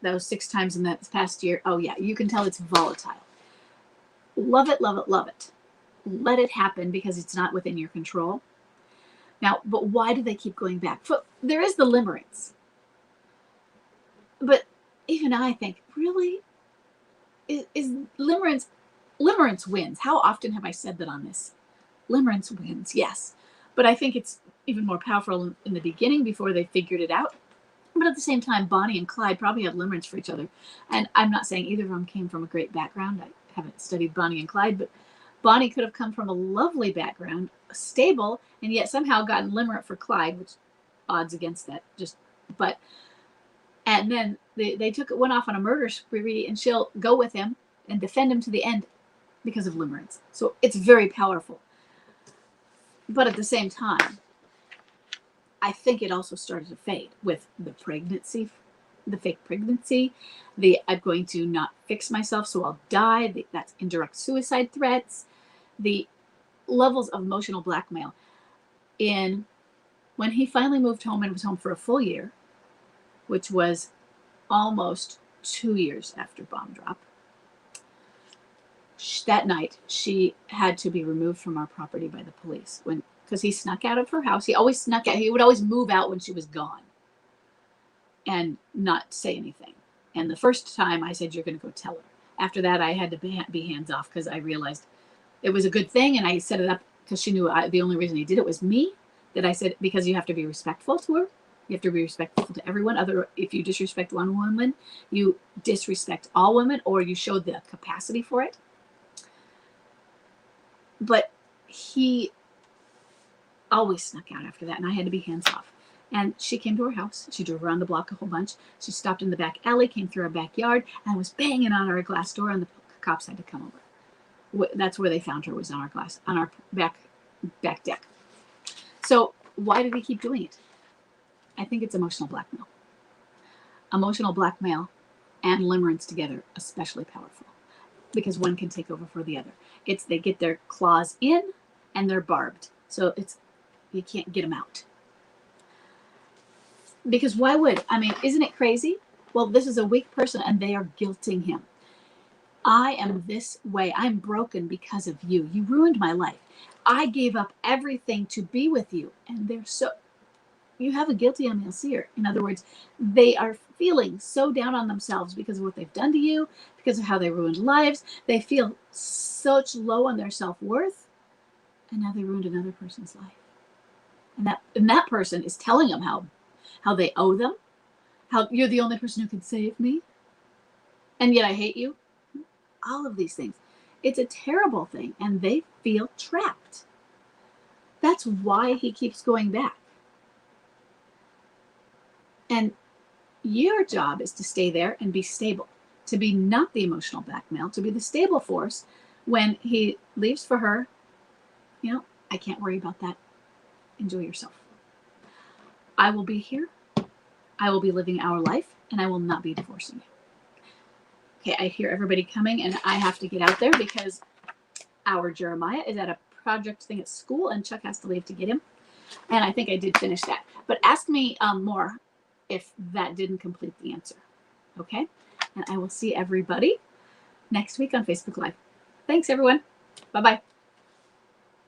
[SPEAKER 1] Those 6 times in that past year. Oh yeah, you can tell it's volatile. Love it, love it, love it. Let it happen because it's not within your control. Now, but why do they keep going back? There is the limerence. But even I think, really? Is limerence wins? How often have I said that on this? Limerence wins, yes. But I think it's even more powerful in the beginning before they figured it out. But at the same time, Bonnie and Clyde probably had limerence for each other. And I'm not saying either of them came from a great background. I haven't studied Bonnie and Clyde, but Bonnie could have come from a lovely background, stable, and yet somehow gotten limerent for Clyde, which odds against that. And then they went off on a murder spree, and she'll go with him and defend him to the end because of limerence. So it's very powerful. But at the same time, I think it also started to fade with the pregnancy, the fake pregnancy, I'm going to not fix myself so I'll die. That's indirect suicide threats, the levels of emotional blackmail. When he finally moved home and was home for a full year, which was almost 2 years after bomb drop, that night she had to be removed from our property by the police because he snuck out of her house. He always snuck out. He would always move out when she was gone and not say anything. And the first time I said, you're going to go tell her. After that, I had to be hands off because I realized it was a good thing. And I set it up because she knew the only reason he did it was me. That I said, because you have to be respectful to her. You have to be respectful to everyone. If you disrespect one woman, you disrespect all women, or you show the capacity for it. But he always snuck out after that, and I had to be hands off. And she came to our house. She drove around the block a whole bunch. She stopped in the back alley, came through our backyard, and was banging on our glass door, and the cops had to come over. That's where they found her, was on our back deck. So why did he keep doing it? I think it's emotional blackmail. Emotional blackmail and limerence together, especially powerful, because one can take over for the other. They get their claws in and they're barbed. So you can't get them out. Because why would? Isn't it crazy? Well, this is a weak person and they are guilting him. I am this way. I'm broken because of you. You ruined my life. I gave up everything to be with you. And they're so... you have a guilty unmale seer. In other words, they are feeling so down on themselves because of what they've done to you, because of how they ruined lives. They feel such low on their self-worth, and now they ruined another person's life. And that person is telling them how they owe them, how you're the only person who can save me, and yet I hate you. All of these things. It's a terrible thing, and they feel trapped. That's why he keeps going back. And your job is to stay there and be stable, to be not the emotional blackmail, to be the stable force. When he leaves for her, I can't worry about that. Enjoy yourself. I will be here. I will be living our life, and I will not be divorcing you. Okay, I hear everybody coming, and I have to get out there because our Jeremiah is at a project thing at school, and Chuck has to leave to get him. And I think I did finish that. But ask me more if that didn't complete the answer. Okay? And I will see everybody next week on Facebook Live. Thanks, everyone. Bye-bye.